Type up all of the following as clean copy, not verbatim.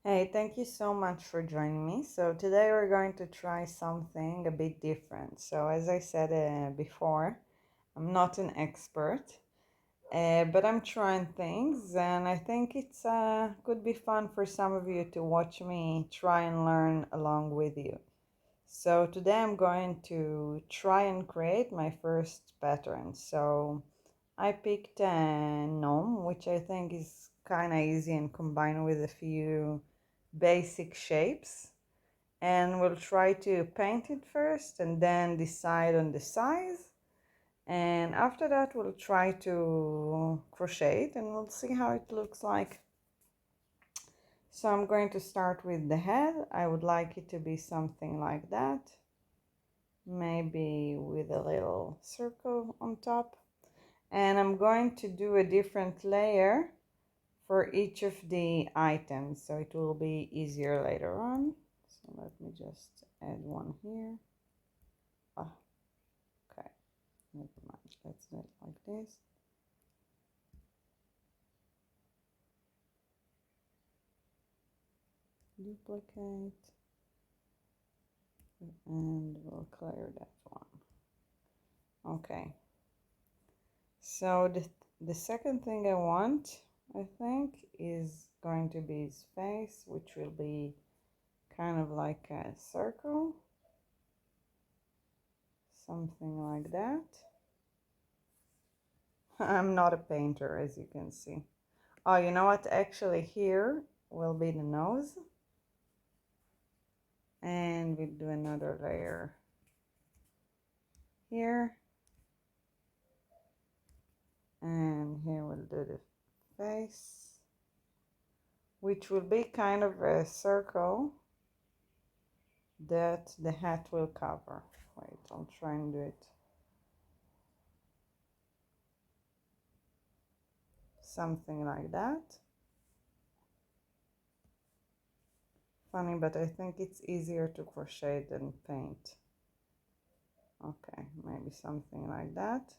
Hey, thank you so much for joining me. So, today we're going to try something a bit different. So, as I said before, I'm not an expert, but I'm trying things, and I think it's could be fun for some of you to watch me try and learn along with you. So, today I'm going to try and create my first pattern. So, I picked a gnome, which I think is kind of easy and combined with a few basic shapes, and we'll try to paint it first and then decide on the size, and after that we'll try to crochet it and we'll see how it looks like. So I'm going to start with the head. I would like it to be something like that, maybe with a little circle on top, and I'm going to do a different layer for each of the items so it will be easier later on. So let me just add one here. Ah, okay, never mind. Let's do it like this. Duplicate, and we'll clear that one. Okay, so the second thing I want, I think, is going to be his face, which will be kind of like a circle, something like that. I'm not a painter, as you can see. Oh, you know what? Actually, here will be the nose. And we do another layer here. And here we'll do the face, which will be kind of a circle that the hat will cover. Wait, I'll try and do it. Something like that. Funny, but I think it's easier to crochet than paint. Okay, maybe something like that.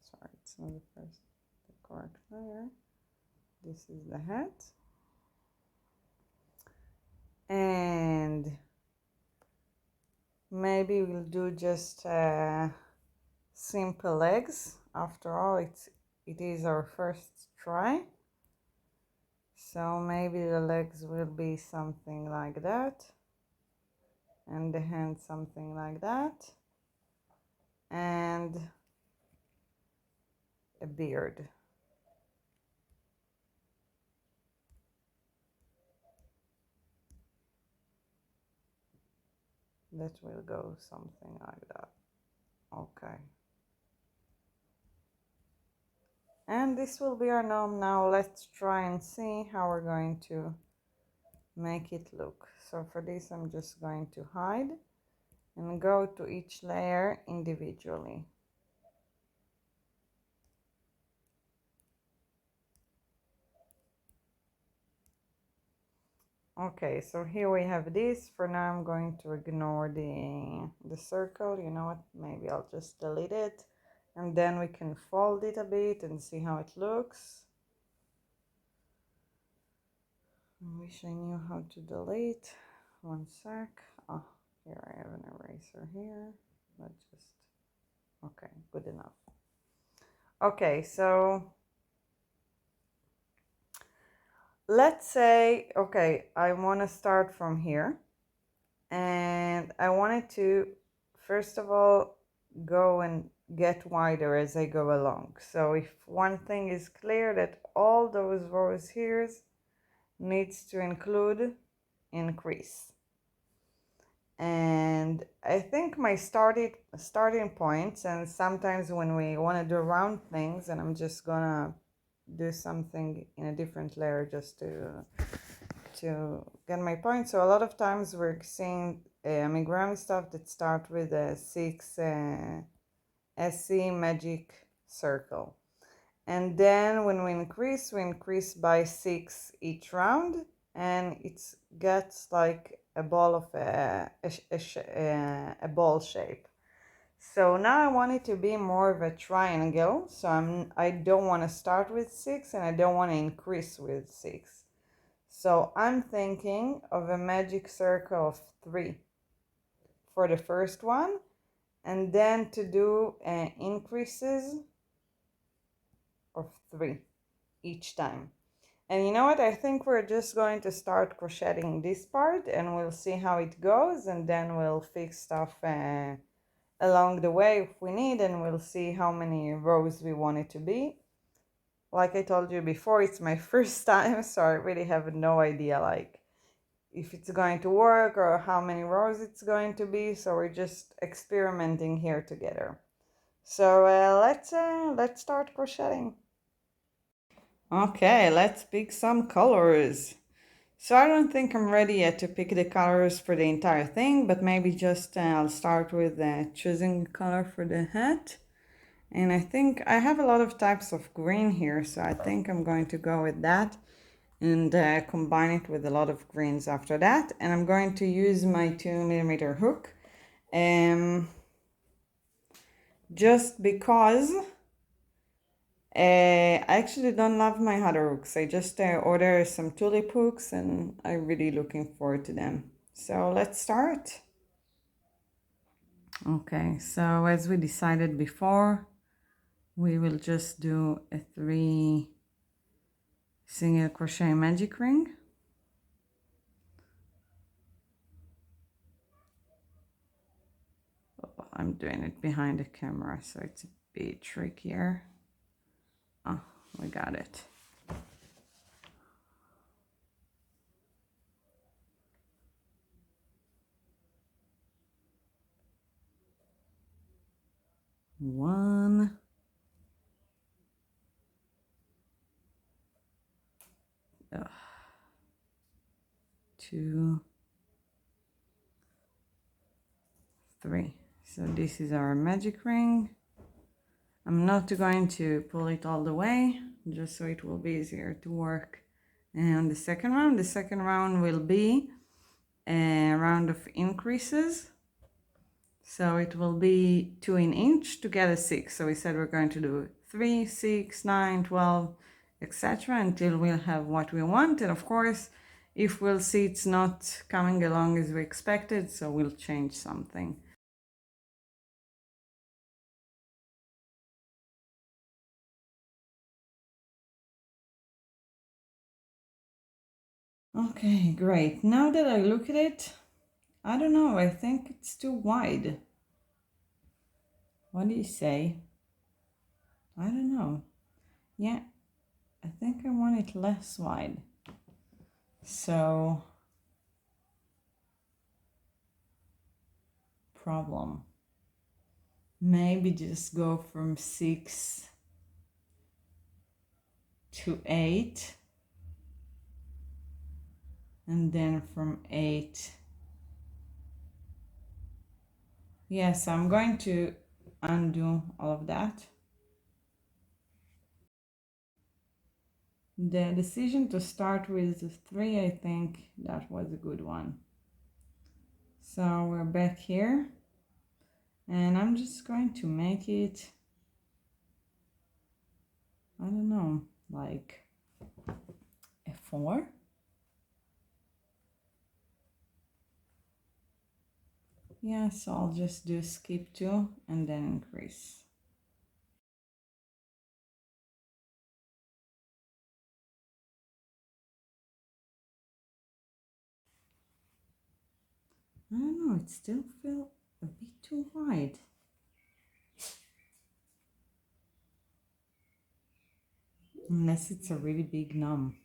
Sorry, it's not the correct layer. This is the hat. And maybe we'll do just simple legs. After all, it is our first try. So maybe the legs will be something like that, and the hands something like that, and a beard. That will go something like that. Okay. And this will be our gnome. Now let's try and see how we're going to make it look. So for this I'm just going to hide and go to each layer individually. Okay, so here we have this. For now I'm going to ignore the circle. You know what, maybe I'll just delete it, and then we can fold it a bit and see how it looks. I wish I knew how to delete. One sec. Oh, here I have an eraser here. Let's just, okay, good enough. Okay, so let's say, okay, I want to start from here, and I wanted to, first of all, go and get wider as I go along. So if one thing is clear, that all those rows here needs to include increase. And I think my starting points, and sometimes when we want to do round things, and I'm just gonna do something in a different layer just to get my point. So a lot of times we're seeing Amigurumi stuff that start with a 6 SC magic circle, and then when we increase by 6 each round, and it gets like a ball of a ball shape. So now I want it to be more of a triangle. So I don't want to start with 6 and I don't want to increase with 6. So I'm thinking of a magic circle of 3 for the first one, and then to do increases of 3 each time. And you know what? I think we're just going to start crocheting this part and we'll see how it goes, and then we'll fix stuff along the way if we need, and we'll see how many rows we want it to be. Like I told you before, it's my first time, so I really have no idea like if it's going to work or how many rows it's going to be. So we're just experimenting here together. So let's start crocheting. Okay, let's pick some colors. So I don't think I'm ready yet to pick the colors for the entire thing, but maybe just I'll start with choosing color for the hat. And I think I have a lot of types of green here, so I think I'm going to go with that and combine it with a lot of greens after that. And I'm going to use my 2mm hook just because I actually don't love my other hooks. I just ordered some tulip hooks and I'm really looking forward to them. So let's start. Okay, so as we decided before, we will just do a 3 single crochet magic ring. Oh, I'm doing it behind the camera, so it's a bit trickier. Oh, we got it. One. Two, 3. So this is our magic ring. I'm not going to pull it all the way, just so it will be easier to work. And the second round will be a round of increases. So it will be 2 in each to get a 6. So we said we're going to do 3, 6, 9, 12, etc. until we'll have what we want. And of course, if we'll see it's not coming along as we expected, so we'll change something. Okay, great. Now that I look at it, I don't know, I think it's too wide. What do you say? I don't know. Yeah, I think I want it less wide. So, problem. Maybe just go from 6 to 8. And then from 8. Yes, I'm going to undo all of that. The decision to start with 3, I think that was a good one. So we're back here. And I'm just going to make it, I don't know, like a 4. Yeah, so I'll just do skip 2 and then increase. I don't know, it still feels a bit too wide. Unless it's a really big gnome.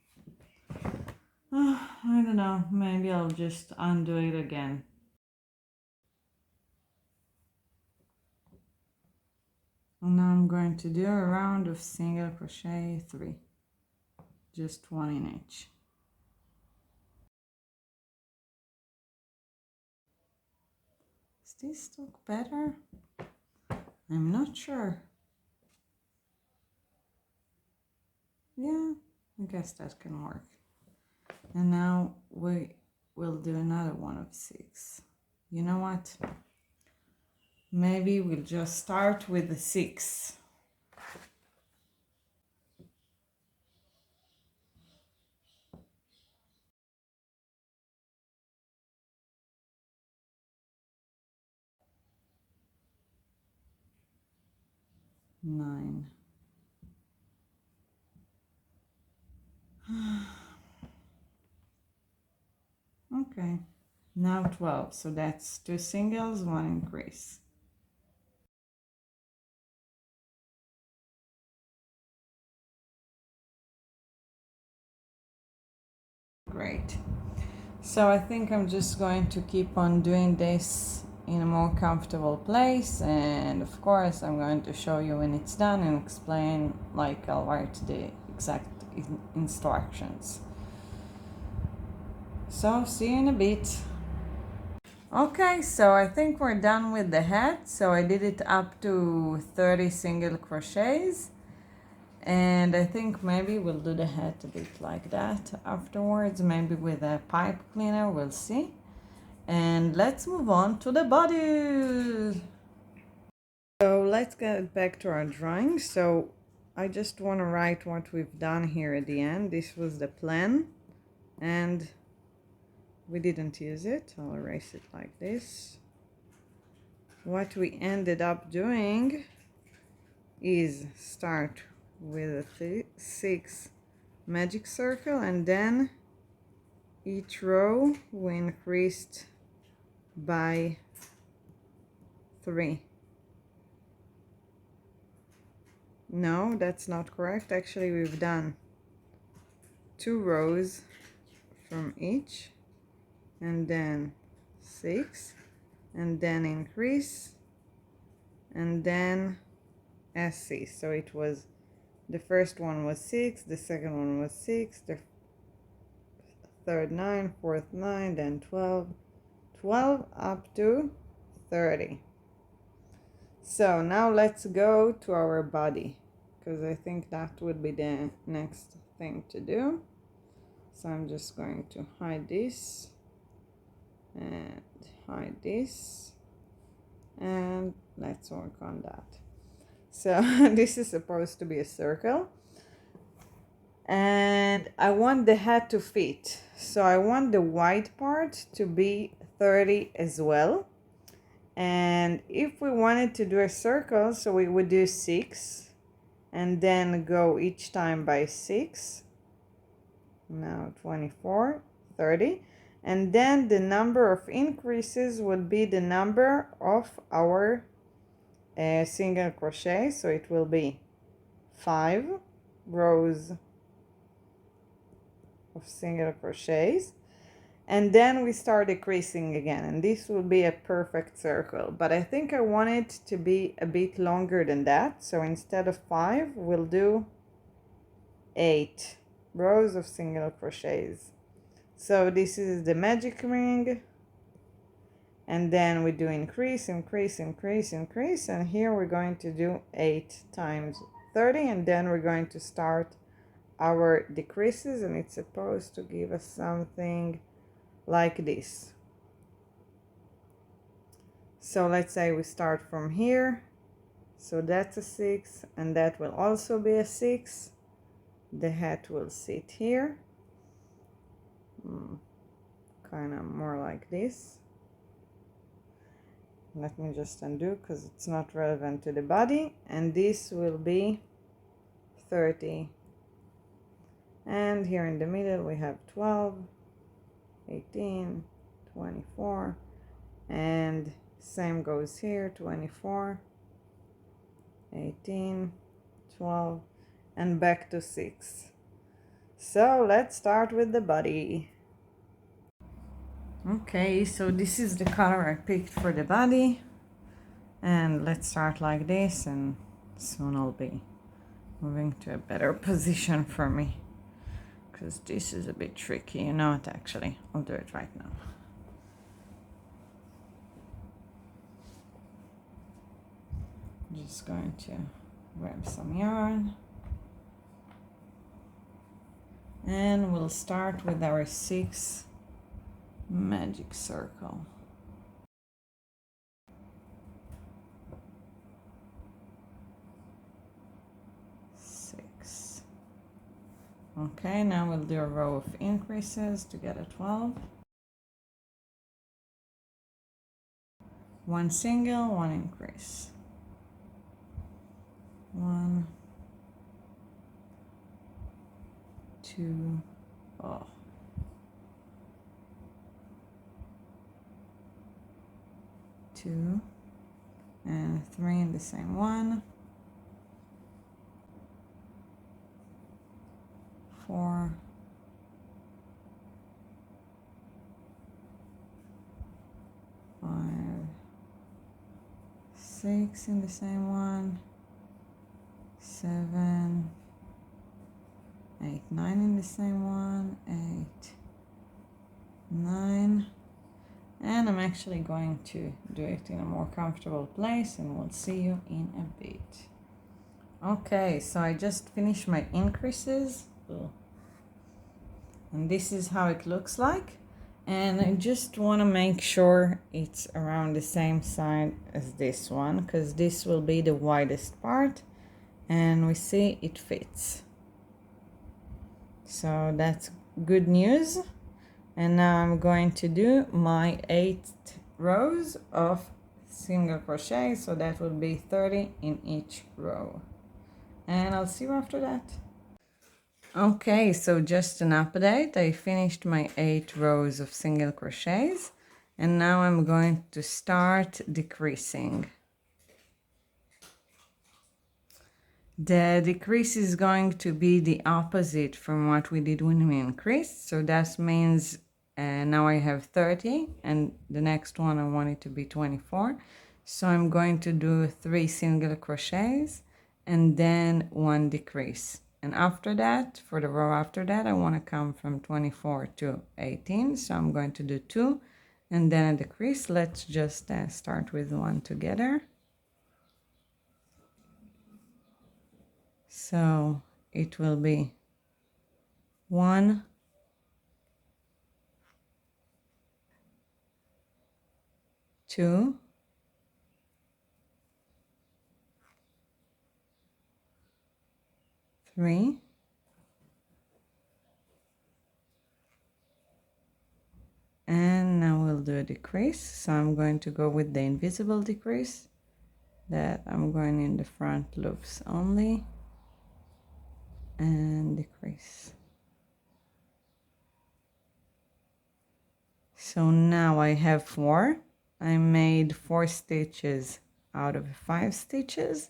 I don't know, maybe I'll just undo it again. And now I'm going to do a round of single crochet 3. Just 1 in each. Does this look better? I'm not sure. Yeah, I guess that can work. And now we will do another one of 6. You know what? Maybe we'll just start with the 6. 9. Okay, now 12. So that's 2 singles, 1 increase. Great. So I think I'm just going to keep on doing this in a more comfortable place, and of course I'm going to show you when it's done and explain, like I'll write the exact instructions. So see you in a bit. Okay, so I think we're done with the head. So I did it up to 30 single crochets, and I think maybe we'll do the head a bit like that afterwards, maybe with a pipe cleaner, we'll see. And let's move on to the body. So let's get back to our drawing. So I just want to write what we've done here at the end. This was the plan, and we didn't use it. I'll erase it like this. What we ended up doing is start with a 6 magic circle, and then each row we increased by 3. No, that's not correct. Actually, we've done 2 rows from each, and then 6, and then increase, and then SC. So it was, the first one was 6, the second one was 6, the third 9, fourth 9, then 12, 12 up to 30. So now let's go to our body, because I think that would be the next thing to do. So I'm just going to hide this and hide this, and let's work on that. So this is supposed to be a circle, and I want the head to fit. So I want the white part to be 30 as well. And if we wanted to do a circle, so we would do 6 and then go each time by 6. Now 24, 30. And then the number of increases would be the number of our single crochet. So it will be 5 rows of single crochets, and then we start decreasing again, and this will be a perfect circle. But I think I want it to be a bit longer than that, so instead of 5 we'll do 8 rows of single crochets. So this is the magic ring, and then we do increase, increase, increase, increase, and here we're going to do 8 times 30, and then we're going to start our decreases, and it's supposed to give us something like this. So let's say we start from here, so that's a 6, and that will also be a 6. The head will sit here, kind of more like this. Let me just undo because it's not relevant to the body, and this will be 30. And here in the middle we have 12, 18, 24, and same goes here, 24, 18, 12, and back to 6. So let's start with the body. Okay, so this is the color I picked for the body, and let's start like this, and soon I'll be moving to a better position for me, because this is a bit tricky. You know what, actually I'll do it right now. Just going to grab some yarn, and we'll start with our 6 magic circle. Okay, now we'll do a row of increases to get a 12. One single, one increase. 1, 2, oh. 2 and 3 in the same one. 4, 5, 6 in the same one. 7, 8, 9 in the same one. 8, 9. And I'm actually going to do it in a more comfortable place, and we'll see you in a bit. Okay, so I just finished my increases. And this is how it looks like. And I just want to make sure it's around the same side as this one, because this will be the widest part. And we see it fits. So that's good news. And now I'm going to do my 8 rows of single crochet, so that will be 30 in each row. And I'll see you after that. Okay, so just an update. I finished my 8 rows of single crochets, and now I'm going to start decreasing. The decrease is going to be the opposite from what we did when we increased, so that means now I have 30, and the next one I want it to be 24. So I'm going to do 3 single crochets and then 1 decrease. And after that, for the row after that, I want to come from 24 to 18. So I'm going to do 2 and then a decrease. Let's just start with 1 together. So it will be 1, 2, 3, and now we'll do a decrease. So I'm going to go with the invisible decrease, that I'm going in the front loops only, and decrease. So now I have 4. I made 4 stitches out of 5 stitches,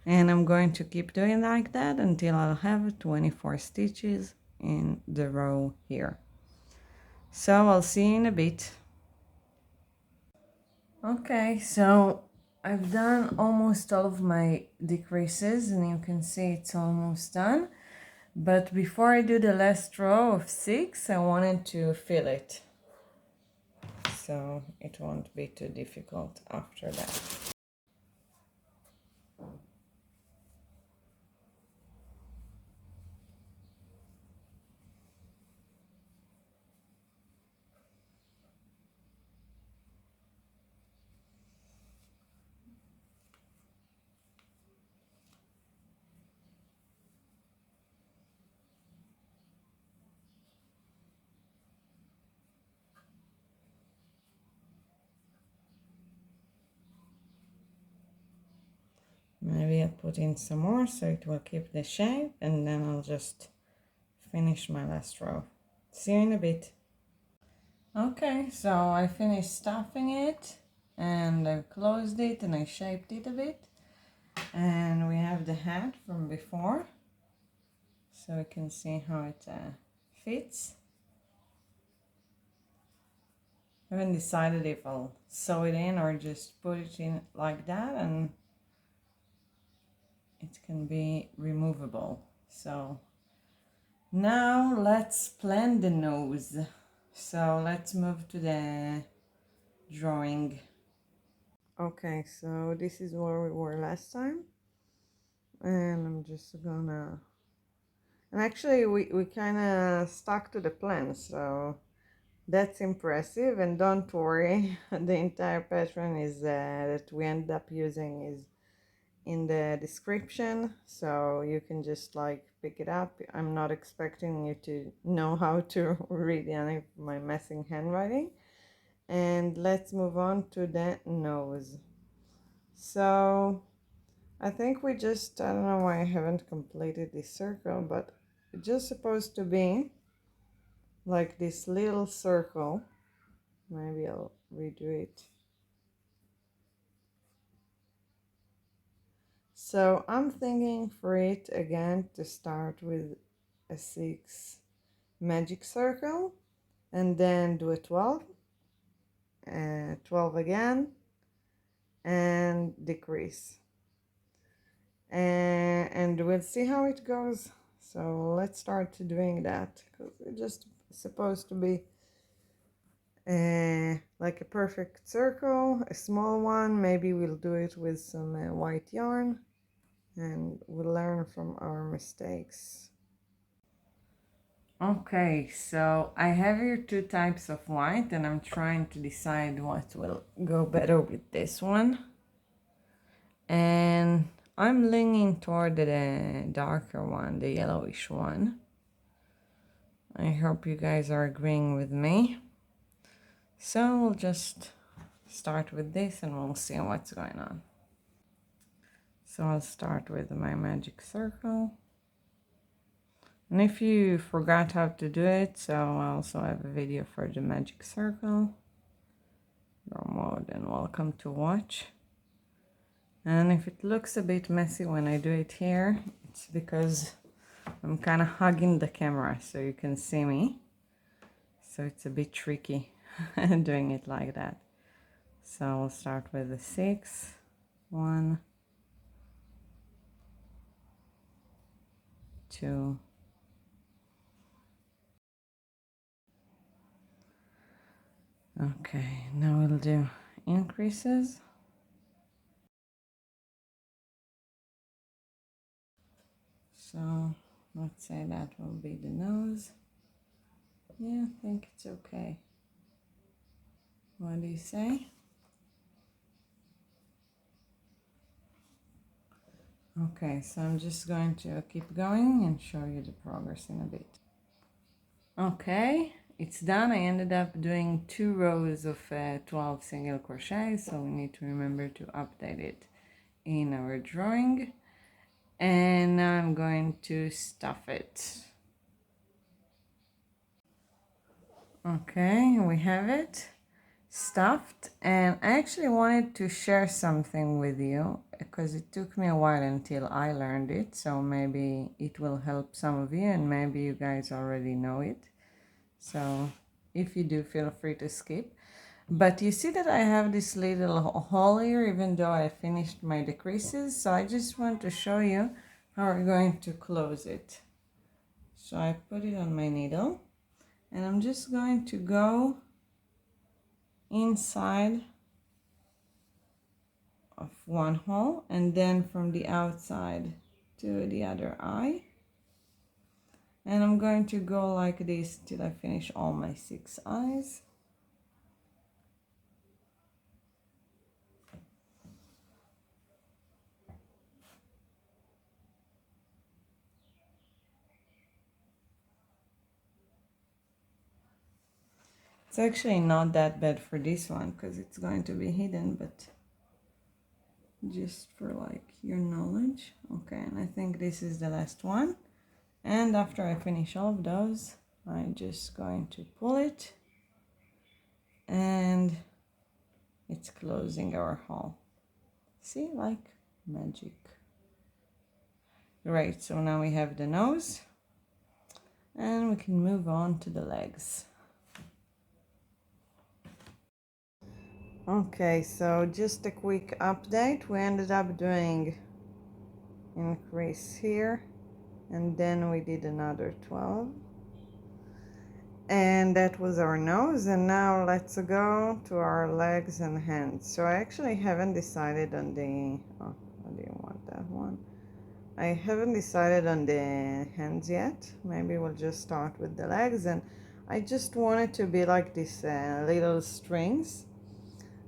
and I'm going to keep doing like that until I'll have 24 stitches in the row here. So I'll see you in a bit. Okay, so I've done almost all of my decreases, and you can see it's almost done. But before I do the last row of 6, I wanted to fill it, so it won't be too difficult after that. Maybe I'll put in some more so it will keep the shape, and then I'll just finish my last row. See you in a bit. Okay, so I finished stuffing it, and I've closed it and I shaped it a bit. And we have the hat from before, so you can see how it fits. I haven't decided if I'll sew it in or just put it in like that, and it can be removable. So now let's plan the nose. So let's move to the drawing. Okay, so this is where we were last time, and I'm just gonna, and actually we kind of stuck to the plan, so that's impressive. And don't worry, the entire pattern is that we end up using is in the description, so you can just like pick it up. I'm not expecting you to know how to read any of my messing handwriting. And let's move on to the nose. So I think I don't know why I haven't completed this circle, but it's just supposed to be like this little circle. Maybe I'll redo it. So I'm thinking for it again to start with a 6 magic circle and then do a 12, 12 again, and decrease. And we'll see how it goes. So let's start doing that, because it's just supposed to be like a perfect circle, a small one. Maybe we'll do it with some white yarn, and we'll learn from our mistakes. Okay, so I have here two types of white, and I'm trying to decide what will go better with this one. And I'm leaning toward the darker one, the yellowish one. I hope you guys are agreeing with me. So we'll just start with this and we'll see what's going on. So I'll start with my magic circle. And if you forgot how to do it, so I also have a video for the magic circle. You're more than welcome to watch. And if it looks a bit messy when I do it here, it's because I'm kind of hugging the camera so you can see me. So it's a bit tricky doing it like that. So I'll start with the 6. 1, 2, okay, now we'll do increases. So let's say that will be the nose. Yeah, I think it's okay. What do you say? Okay, so I'm just going to keep going and show you the progress in a bit. Okay, it's done. I ended up doing 2 rows of 12 single crochets, so we need to remember to update it in our drawing. And now I'm going to stuff it. Okay, we have it stuffed, and I actually wanted to share something with you because it took me a while until I learned it, so maybe it will help some of you, and maybe you guys already know it. So if you do, feel free to skip. But you see that I have this little hole here, even though I finished my decreases. So I just want to show you how we're going to close it. So I put it on my needle, and I'm just going to go inside of one hole, and then from the outside to the other eye. And I'm going to go like this till I finish all my 6 eyes. It's actually not that bad for this one because it's going to be hidden, but just for like your knowledge. Okay, and I think this is the last one. And after I finish all of those, I'm just going to pull it, and it's closing our hole. See, like magic. Right, so now we have the nose, and we can move on to the legs. Okay, so just a quick update. We ended up doing increase here, and then we did another 12. And that was our nose, and now let's go to our legs and hands. So I actually haven't decided on the, oh, I didn't want that one. I haven't decided on the hands yet. Maybe we'll just start with the legs, and I just want it to be like these little strings.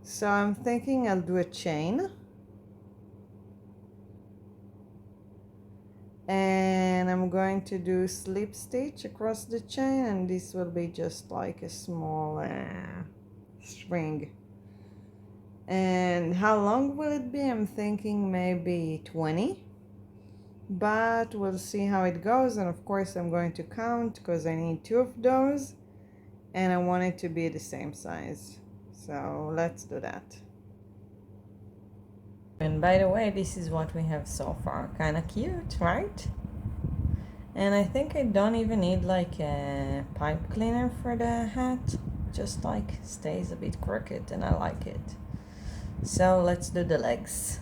So I'm thinking I'll do a chain. And I'm going to do slip stitch across the chain, and this will be just like a small string. And how long will it be? I'm thinking maybe 20, but we'll see how it goes. And of course I'm going to count because I need 2 of those and I want it to be the same size, so let's do that. And by the way, this is what we have so far. Kind of cute, right? And I think I don't even need like a pipe cleaner for the hat, just like stays a bit crooked and I like it. So let's do the legs.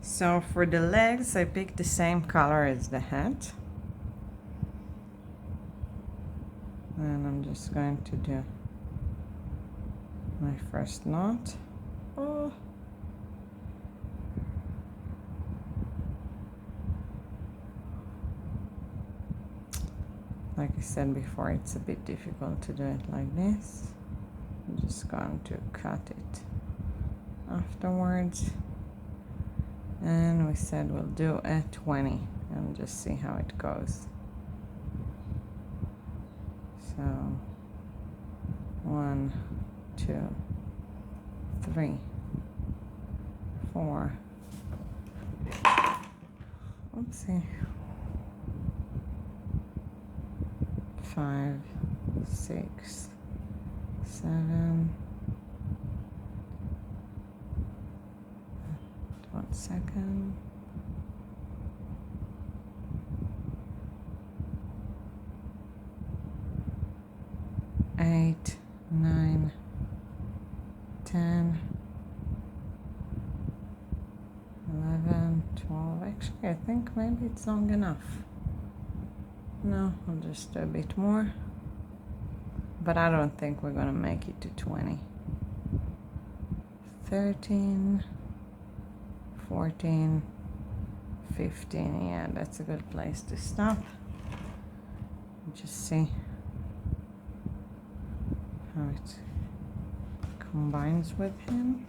So for the legs, I picked the same color as the hat. And I'm just going to do my first knot. Oh. Like I said before, it's a bit difficult to do it like this. I'm just going to cut it afterwards. And we said we'll do a 20 and just see how it goes. So 1, 2, 3, 4. Oopsie. 5, 6, 7. 1 second. 8, 9, 10, 11, 12. Actually, I think maybe it's long enough. No, I'll just do a bit more. But I don't think we're gonna make it to 20. 13, 14, 15. Yeah, that's a good place to stop. Just see how it combines with him.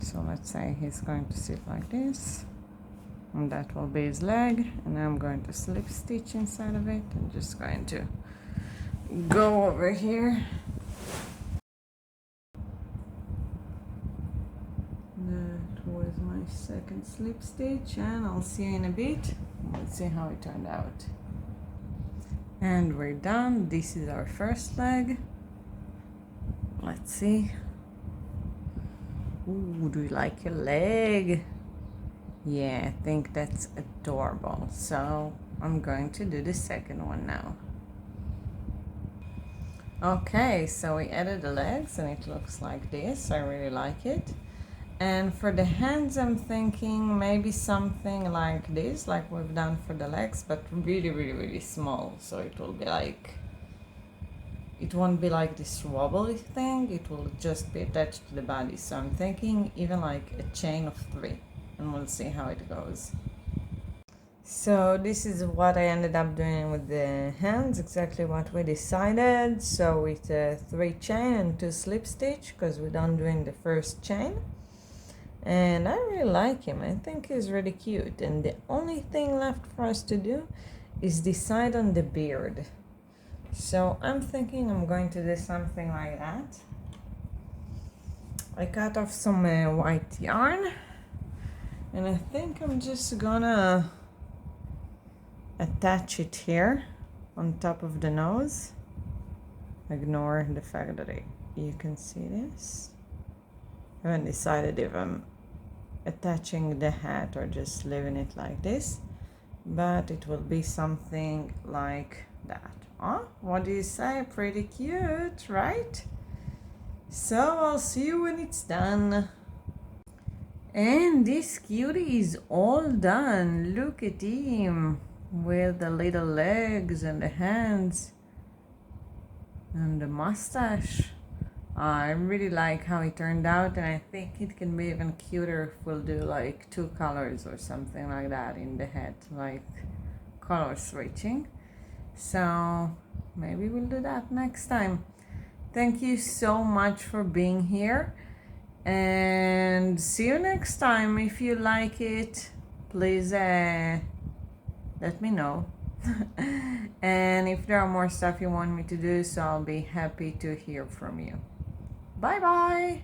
So let's say he's going to sit like this, and that will be his leg, and I'm going to slip stitch inside of it. I'm just going to go over here. That was my second slip stitch, and I'll see you in a bit. Let's see how it turned out. And we're done. This is our first leg. Let's see. Ooh, do you like your leg? Yeah, I think that's adorable. So I'm going to do the second one now. Okay, so we added the legs and it looks like this. I really like it. And for the hands, I'm thinking maybe something like this, like we've done for the legs, but really, really, really small. So it will be like, it won't be like this wobbly thing. It will just be attached to the body. So I'm thinking even like a chain of 3, and we'll see how it goes. So this is what I ended up doing with the hands, exactly what we decided. So with 3 chain and 2 slip stitch, because we're done doing the first chain. And I really like him. I think he's really cute. And the only thing left for us to do is decide on the beard. So I'm thinking I'm going to do something like that. I cut off some white yarn, and I think I'm just gonna attach it here on top of the nose. Ignore the fact that you can see this. I haven't decided if I'm attaching the hat or just leaving it like this, but it will be something like that. Oh, what do you say? Pretty cute, right? So I'll see you when it's done. And this cutie is all done. Look at him with the little legs and the hands and the mustache. I really like how it turned out, and I think it can be even cuter if we'll do like 2 colors or something like that in the head, like color switching. So maybe we'll do that next time. Thank you so much for being here, And see you next time. If you like it, please let me know. And if there are more stuff you want me to do, so I'll be happy to hear from you. Bye bye!